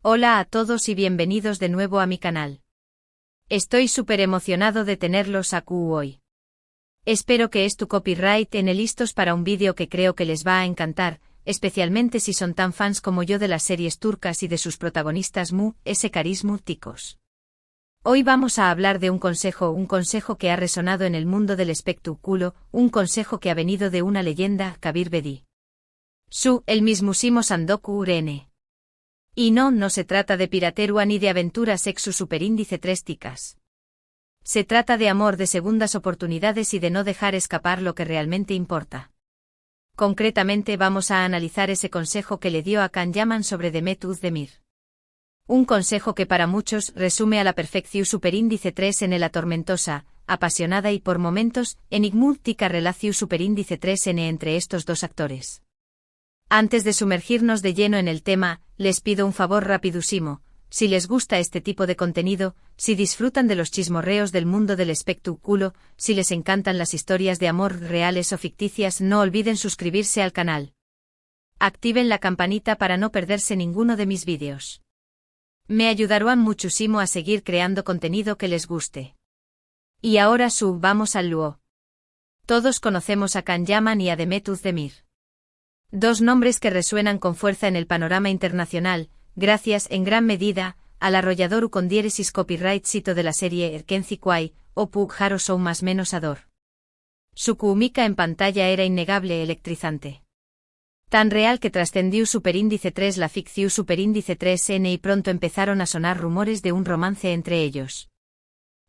Hola a todos y bienvenidos de nuevo a mi canal. Estoy súper emocionado de tenerlos aquí hoy. Espero que tu copyright listos para un vídeo que creo que les va a encantar, especialmente si son tan fans como yo de las series turcas y de sus protagonistas carismáticos. Hoy vamos a hablar de un consejo que ha resonado en el mundo del espectáculo, un consejo que ha venido de una leyenda, Kabir Bedi. El mismísimo Sandoku Urene. Y no se trata de piratería ni de aventuras sexo superíndice 3 ticas. Se trata de amor, de segundas oportunidades y de no dejar escapar lo que realmente importa. Concretamente vamos a analizar ese consejo que le dio a Can Yaman sobre Demet Özdemir. Un consejo que para muchos resume a la perfección superíndice 3 en la tormentosa, apasionada y por momentos enigmática relación superíndice 3 entre estos dos actores. Antes de sumergirnos de lleno en el tema, les pido un favor rapidísimo. Si les gusta este tipo de contenido, si disfrutan de los chismorreos del mundo del espectáculo, si les encantan las historias de amor reales o ficticias, no olviden suscribirse al canal. Activen la campanita para no perderse ninguno de mis vídeos. Me ayudarán muchísimo a seguir creando contenido que les guste. Y ahora vamos al lío. Todos conocemos a Can Yaman y a Demet Özdemir. Dos nombres que resuenan con fuerza en el panorama internacional, gracias en gran medida al arrollador con diéresis copyright cito de la serie Erkenci Kwai, o Pug Haro Show más menos Ador. Su química en pantalla era innegable, electrizante. Tan real que trascendió superíndice 3 la ficción superíndice 3N y pronto empezaron a sonar rumores de un romance entre ellos.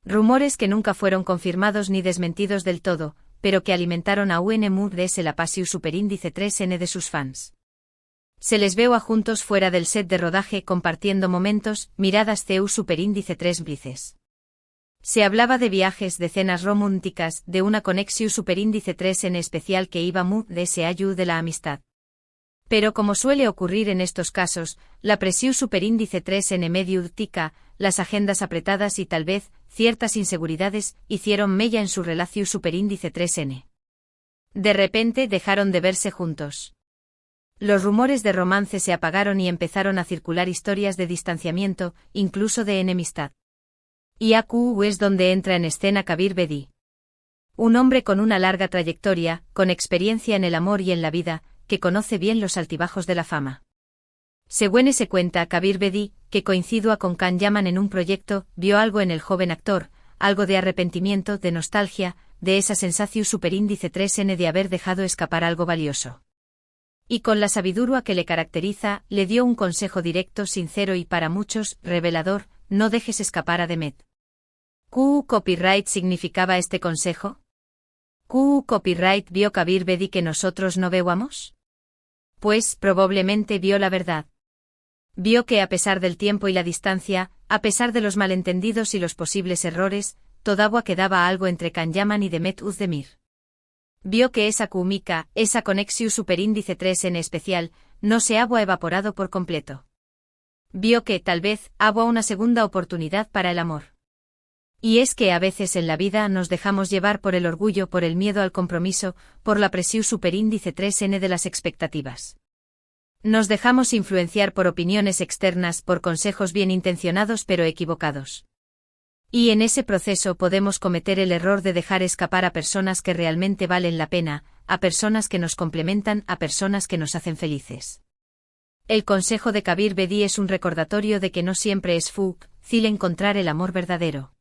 Rumores que nunca fueron confirmados ni desmentidos del todo, pero que alimentaron a UNMUDS la pasión superíndice 3N de sus fans. Se les veo a juntos fuera del set de rodaje compartiendo momentos, miradas CU superíndice 3 blices. Se hablaba de viajes, de cenas románticas, de una conexión superíndice 3N especial que iba de ayuda de la amistad. Pero como suele ocurrir en estos casos, la presión superíndice 3N medio tica, las agendas apretadas y tal vez ciertas inseguridades hicieron mella en su relación superíndice 3N. De repente dejaron de verse juntos. Los rumores de romance se apagaron y empezaron a circular historias de distanciamiento, incluso de enemistad. Y aquí es donde entra en escena Kabir Bedi. Un hombre con una larga trayectoria, con experiencia en el amor y en la vida, que conoce bien los altibajos de la fama. Según se cuenta, Kabir Bedi, que coincidió con Can Yaman en un proyecto, vio algo en el joven actor, algo de arrepentimiento, de nostalgia, de esa sensación superíndice 3N de haber dejado escapar algo valioso. Y con la sabiduría que le caracteriza, le dio un consejo directo, sincero y para muchos, revelador: no dejes escapar a Demet. ¿Qué copyright significaba este consejo? ¿Qué copyright vio Kabir Bedi que nosotros no veamos? Pues probablemente vio la verdad. Vio que a pesar del tiempo y la distancia, a pesar de los malentendidos y los posibles errores, todavía quedaba algo entre Can Yaman y Demet Özdemir. Vio que esa química, esa conexión superíndice 3 en especial, no se había evaporado por completo. Vio que, tal vez, había una segunda oportunidad para el amor. Y es que a veces en la vida nos dejamos llevar por el orgullo, por el miedo al compromiso, por la presión superíndice 3N de las expectativas. Nos dejamos influenciar por opiniones externas, por consejos bien intencionados pero equivocados. Y en ese proceso podemos cometer el error de dejar escapar a personas que realmente valen la pena, a personas que nos complementan, a personas que nos hacen felices. El consejo de Kabir Bedi es un recordatorio de que no siempre es fácil encontrar el amor verdadero.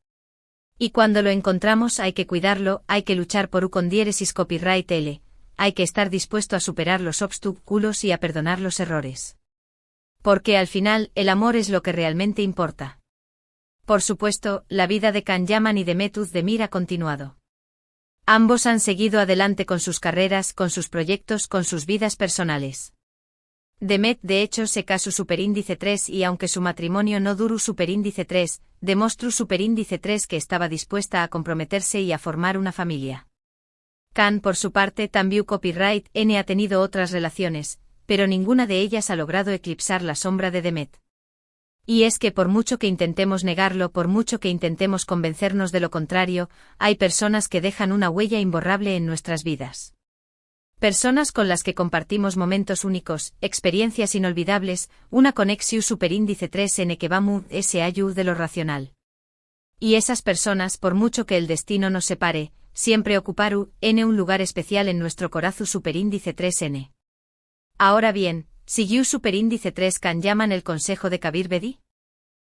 Y cuando lo encontramos hay que cuidarlo, hay que luchar por con diéresis copyright L, hay que estar dispuesto a superar los obstáculos y a perdonar los errores. Porque al final, el amor es lo que realmente importa. Por supuesto, la vida de Can Yaman y Demet Özdemir ha continuado. Ambos han seguido adelante con sus carreras, con sus proyectos, con sus vidas personales. Demet de hecho se casó superíndice 3 y aunque su matrimonio no duró superíndice 3, demostró superíndice 3 que estaba dispuesta a comprometerse y a formar una familia. Can por su parte también copyright N ha tenido otras relaciones, pero ninguna de ellas ha logrado eclipsar la sombra de Demet. Y es que por mucho que intentemos negarlo, por mucho que intentemos convencernos de lo contrario, hay personas que dejan una huella imborrable en nuestras vidas. Personas con las que compartimos momentos únicos, experiencias inolvidables, una conexión superíndice 3n que va muy allá de lo racional. Y esas personas, por mucho que el destino nos separe, siempre ocuparon un lugar especial en nuestro corazón superíndice 3n. Ahora bien, ¿siguió superíndice 3 can llaman el consejo de Kabir Bedi?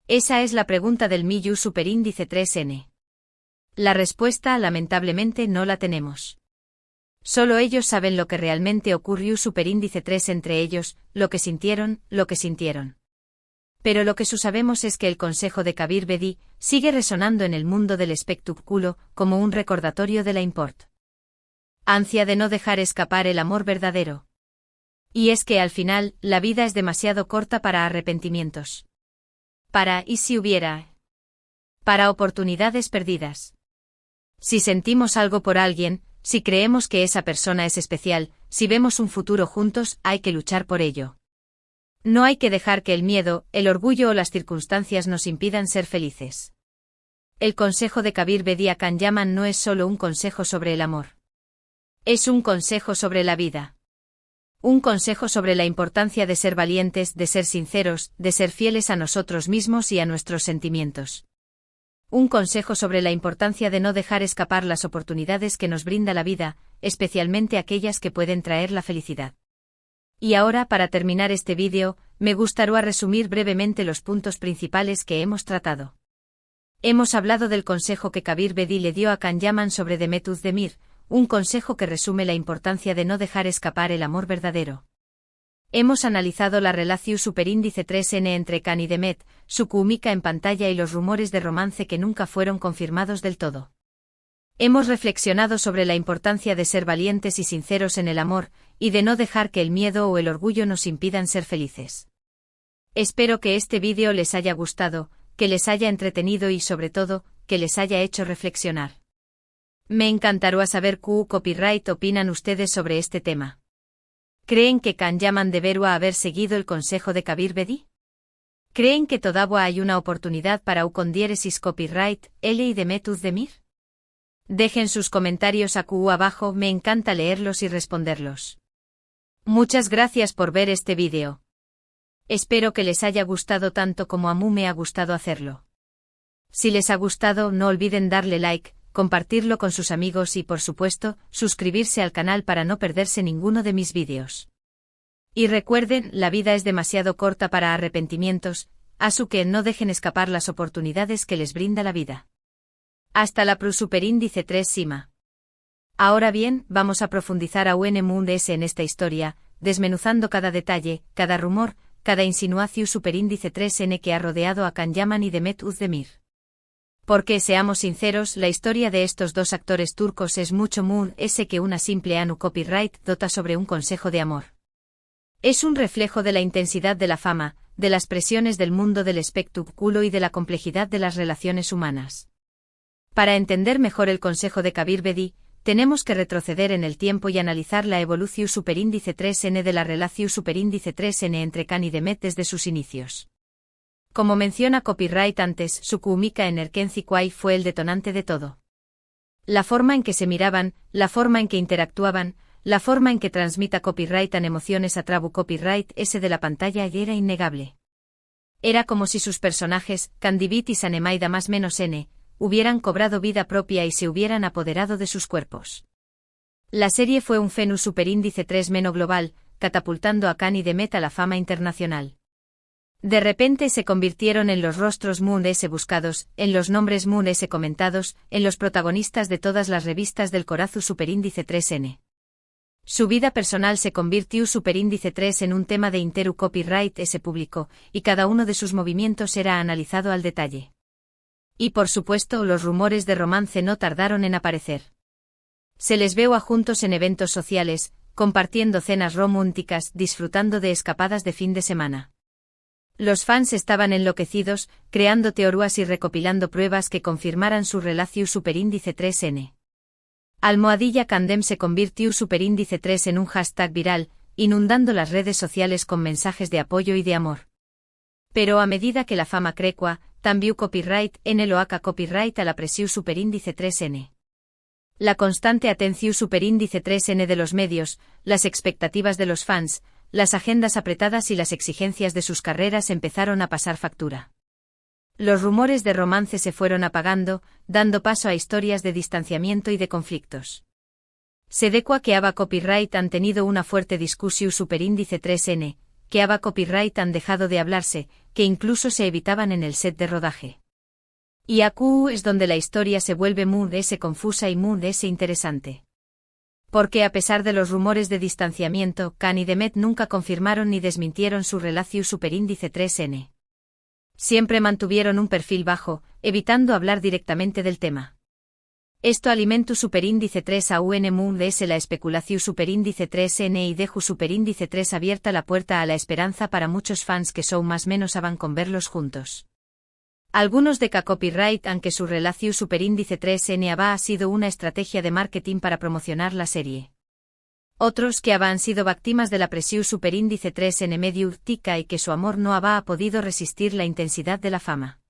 Esa es la pregunta del Miyu superíndice 3n. La respuesta, lamentablemente, no la tenemos. Solo ellos saben lo que realmente ocurrió superíndice 3 entre ellos, lo que sintieron. Pero lo que sabemos es que el consejo de Kabir Bedi sigue resonando en el mundo del espectáculo como un recordatorio de la ansia de no dejar escapar el amor verdadero. Y es que al final, la vida es demasiado corta para arrepentimientos. ¿Y si hubiera? Para oportunidades perdidas. Si sentimos algo por alguien, si creemos que esa persona es especial, si vemos un futuro juntos, hay que luchar por ello. No hay que dejar que el miedo, el orgullo o las circunstancias nos impidan ser felices. El consejo de Kabir Bedi Khan Yaman no es solo un consejo sobre el amor. Es un consejo sobre la vida. Un consejo sobre la importancia de ser valientes, de ser sinceros, de ser fieles a nosotros mismos y a nuestros sentimientos. Un consejo sobre la importancia de no dejar escapar las oportunidades que nos brinda la vida, especialmente aquellas que pueden traer la felicidad. Y ahora, para terminar este vídeo, me gustaría resumir brevemente los puntos principales que hemos tratado. Hemos hablado del consejo que Kabir Bedi le dio a Khan Yaman sobre Demet Özdemir, un consejo que resume la importancia de no dejar escapar el amor verdadero. Hemos analizado la relación superíndice 3n entre Khan y Demet, su química en pantalla y los rumores de romance que nunca fueron confirmados del todo. Hemos reflexionado sobre la importancia de ser valientes y sinceros en el amor, y de no dejar que el miedo o el orgullo nos impidan ser felices. Espero que este vídeo les haya gustado, que les haya entretenido y sobre todo, que les haya hecho reflexionar. Me encantaría saber qué copyright opinan ustedes sobre este tema. ¿Creen que Khan Yaman debería haber seguido el consejo de Kabir Bedi? ¿Creen que todavía hay una oportunidad para con diéresis copyright, L y Demet Özdemir? Dejen sus comentarios abajo, me encanta leerlos y responderlos. Muchas gracias por ver este vídeo. Espero que les haya gustado tanto como a mí me ha gustado hacerlo. Si les ha gustado, no olviden darle like, compartirlo con sus amigos y, por supuesto, suscribirse al canal para no perderse ninguno de mis vídeos. Y recuerden, la vida es demasiado corta para arrepentimientos, así que no dejen escapar las oportunidades que les brinda la vida. Hasta la superíndice 3 Sima. Ahora bien, vamos a profundizar aún en esta historia, desmenuzando cada detalle, cada rumor, cada insinuación superíndice 3n que ha rodeado a Khan Yaman y Demet Özdemir. Porque, seamos sinceros, la historia de estos dos actores turcos es mucho que una simple anu copyright dota sobre un consejo de amor. Es un reflejo de la intensidad de la fama, de las presiones del mundo del espectáculo y de la complejidad de las relaciones humanas. Para entender mejor el consejo de Kabir Bedi, tenemos que retroceder en el tiempo y analizar la evolución superíndice 3n de la relación superíndice 3n entre Khan y Demet desde sus inicios. Como menciona copyright antes, su química en Erkenci Kwai fue el detonante de todo. La forma en que se miraban, la forma en que interactuaban, la forma en que transmita copyright en emociones a trabu copyright ese de la pantalla y era innegable. Era como si sus personajes, Kandivit y Sanemaida más menos n, hubieran cobrado vida propia y se hubieran apoderado de sus cuerpos. La serie fue un fenómeno superíndice 3 meno global, catapultando a Khan y Demet a la fama internacional. De repente se convirtieron en los rostros buscados, en los nombres comentados, en los protagonistas de todas las revistas del corazón superíndice 3n. Su vida personal se convirtió superíndice 3 en un tema de interu copyright público, y cada uno de sus movimientos era analizado al detalle. Y por supuesto, los rumores de romance no tardaron en aparecer. Se les veo a juntos en eventos sociales, compartiendo cenas románticas, disfrutando de escapadas de fin de semana. Los fans estaban enloquecidos, creando teorías y recopilando pruebas que confirmaran su relación superíndice 3n. Almohadilla Candem se convirtió superíndice 3 en un hashtag viral, inundando las redes sociales con mensajes de apoyo y de amor. Pero a medida que la fama crecua, también copyright en el oaca copyright a la presión superíndice 3n. La constante atención superíndice 3N de los medios, las expectativas de los fans, las agendas apretadas y las exigencias de sus carreras empezaron a pasar factura. Los rumores de romance se fueron apagando, dando paso a historias de distanciamiento y de conflictos. Sedecua que Ava Copyright han tenido una fuerte discusión superíndice 3N, que Ava Copyright han dejado de hablarse, que incluso se evitaban en el set de rodaje. Y AQ es donde la historia se vuelve muy confusa y muy interesante. Porque a pesar de los rumores de distanciamiento, Khan y Demet nunca confirmaron ni desmintieron su relación superíndice 3N. Siempre mantuvieron un perfil bajo, evitando hablar directamente del tema. Esto alimentó superíndice 3 a UN Moon la especulación superíndice 3N y dejo superíndice 3 abierta la puerta a la esperanza para muchos fans que son más menos van con verlos juntos. Algunos de Copyright aunque su relación superíndice 3N ha sido una estrategia de marketing para promocionar la serie. Otros que han sido víctimas de la presión superíndice 3N medio tica y que su amor no ha podido resistir la intensidad de la fama.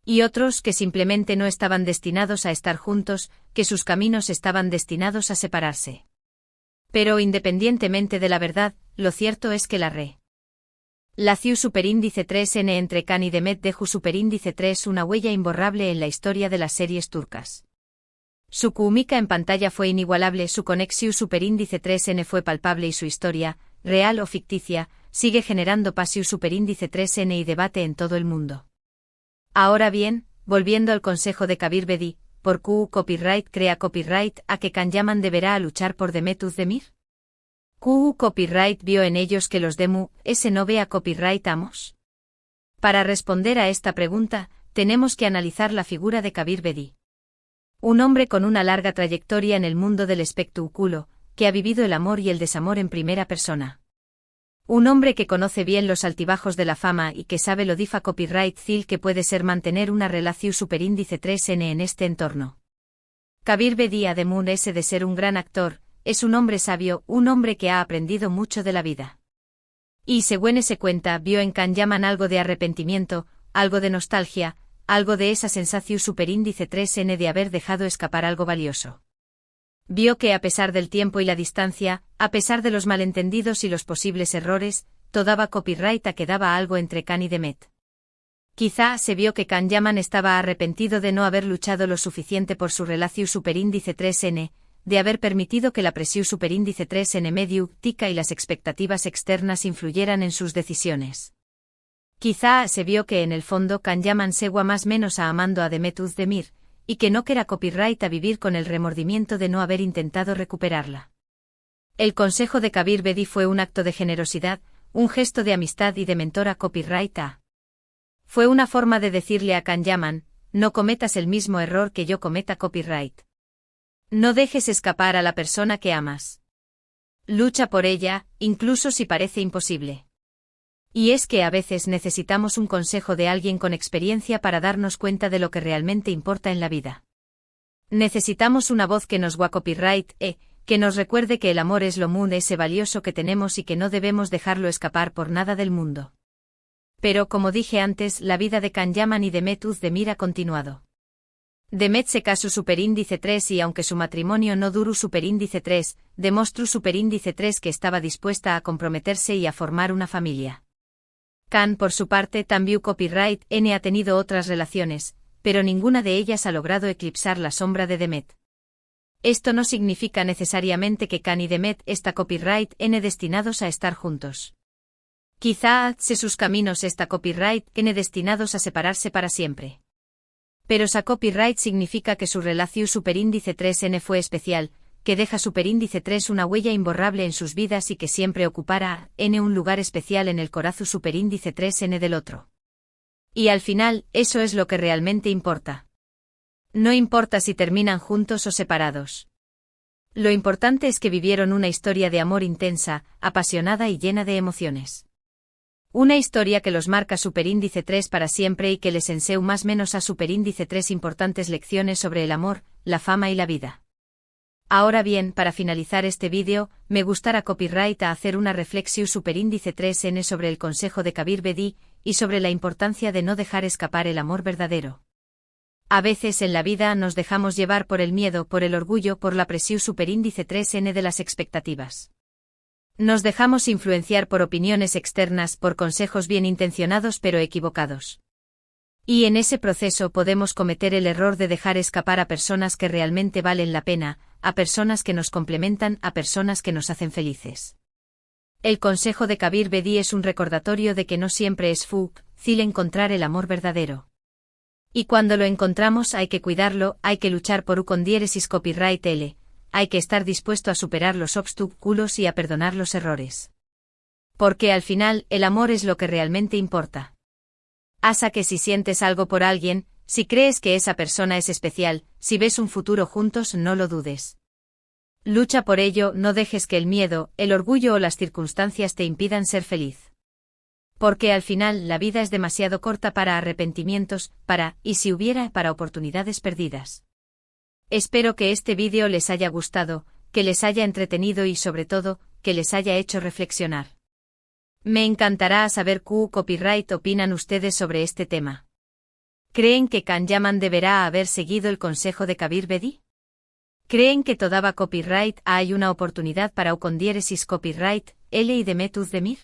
Y otros que simplemente no estaban destinados a estar juntos, que sus caminos estaban destinados a separarse. Pero independientemente de la verdad, lo cierto es que la relación superíndice 3N entre Khan y Demet dejó superíndice 3 una huella imborrable en la historia de las series turcas. Su química en pantalla fue inigualable, su conexión superíndice 3N fue palpable y su historia, real o ficticia, sigue generando pasión superíndice 3N y debate en todo el mundo. Ahora bien, volviendo al consejo de Kabir Bedi, ¿por qué Copyright crea Copyright a que Khan Yaman deberá luchar por Demet Özdemir? ¿Qué Copyright vio en ellos que los Demu no vea Copyright amos? Para responder a esta pregunta, tenemos que analizar la figura de Kabir Bedi. Un hombre con una larga trayectoria en el mundo del espectáculo, que ha vivido el amor y el desamor en primera persona. Un hombre que conoce bien los altibajos de la fama y que sabe lo difa Copyright que puede ser mantener una relación superíndice 3N en este entorno. Kabir Bedi además de ser un gran actor, es un hombre sabio, un hombre que ha aprendido mucho de la vida. Y según se cuenta, vio en Khan Yaman algo de arrepentimiento, algo de nostalgia, algo de esa sensación superíndice 3N de haber dejado escapar algo valioso. Vio que a pesar del tiempo y la distancia, a pesar de los malentendidos y los posibles errores, todavía Copyright quedaba algo entre Khan y Demet. Quizá se vio que Khan Yaman estaba arrepentido de no haber luchado lo suficiente por su relación superíndice 3N, de haber permitido que la presión superíndice 3N medio tica y las expectativas externas influyeran en sus decisiones. Quizá se vio que en el fondo Khan Yaman segua más menos a amando a Demet Özdemir, y que no quera Copyright a vivir con el remordimiento de no haber intentado recuperarla. El consejo de Kabir Bedi fue un acto de generosidad, un gesto de amistad y de mentor a Copyright a. Fue una forma de decirle a Khan Yaman, no cometas el mismo error que yo cometa Copyright. No dejes escapar a la persona que amas. Lucha por ella, incluso si parece imposible. Y es que a veces necesitamos un consejo de alguien con experiencia para darnos cuenta de lo que realmente importa en la vida. Necesitamos una voz que nos guíe Copyright, que nos recuerde que el amor es lo muy valioso que tenemos y que no debemos dejarlo escapar por nada del mundo. Pero como dije antes, la vida de Khan Yaman y Demet Özdemir ha continuado. Demet se casó superíndice 3 y aunque su matrimonio no duró superíndice 3, demostró superíndice 3 que estaba dispuesta a comprometerse y a formar una familia. Khan por su parte también Copyright ha tenido otras relaciones, pero ninguna de ellas ha logrado eclipsar la sombra de Demet. Esto no significa necesariamente que Khan y Demet Copyright destinados a estar juntos. Quizá sus caminos Copyright destinados a separarse para siempre. Pero sa Copyright significa que su relación superíndice 3N fue especial, que deja superíndice 3 una huella imborrable en sus vidas y que siempre ocupará un lugar especial en el corazón superíndice 3N del otro. Y al final, eso es lo que realmente importa. No importa si terminan juntos o separados. Lo importante es que vivieron una historia de amor intensa, apasionada y llena de emociones. Una historia que los marca superíndice 3 para siempre y que les enseñó más menos a superíndice 3 importantes lecciones sobre el amor, la fama y la vida. Ahora bien, para finalizar este vídeo, me gustará Copyright a hacer una reflexión superíndice 3N sobre el consejo de Kabir Bedi, y sobre la importancia de no dejar escapar el amor verdadero. A veces en la vida nos dejamos llevar por el miedo, por el orgullo, por la presión superíndice 3N de las expectativas. Nos dejamos influenciar por opiniones externas, por consejos bien intencionados pero equivocados. Y en ese proceso podemos cometer el error de dejar escapar a personas que realmente valen la pena, a personas que nos complementan, a personas que nos hacen felices. El consejo de Kabir Bedi es un recordatorio de que no siempre es fácil encontrar el amor verdadero. Y cuando lo encontramos hay que cuidarlo, hay que luchar por con diéresis copyright L, hay que estar dispuesto a superar los obstáculos y a perdonar los errores. Porque al final, el amor es lo que realmente importa. Asa que si sientes algo por alguien, si crees que esa persona es especial, si ves un futuro juntos, no lo dudes. Lucha por ello, no dejes que el miedo, el orgullo o las circunstancias te impidan ser feliz. Porque al final la vida es demasiado corta para arrepentimientos, y si hubiera, para oportunidades perdidas. Espero que este vídeo les haya gustado, que les haya entretenido y sobre todo, que les haya hecho reflexionar. Me encantará saber qué copyright opinan ustedes sobre este tema. ¿Creen que Kanyaman deberá haber seguido el consejo de Kabir Bedi? ¿Creen que todavía copyright hay una oportunidad para con diéresis copyright L y de Metuz Demir?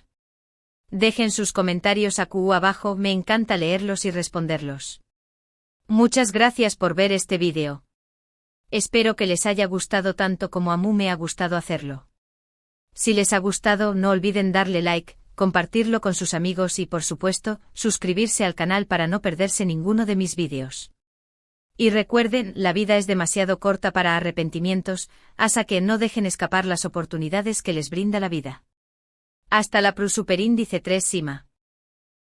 Dejen sus comentarios aquí abajo, me encanta leerlos y responderlos. Muchas gracias por ver este vídeo. Espero que les haya gustado tanto como a mí me ha gustado hacerlo. Si les ha gustado, no olviden darle like, compartirlo con sus amigos y por supuesto, suscribirse al canal para no perderse ninguno de mis vídeos. Y recuerden, la vida es demasiado corta para arrepentimientos, hasta que no dejen escapar las oportunidades que les brinda la vida. Hasta la superíndice 3 Sima.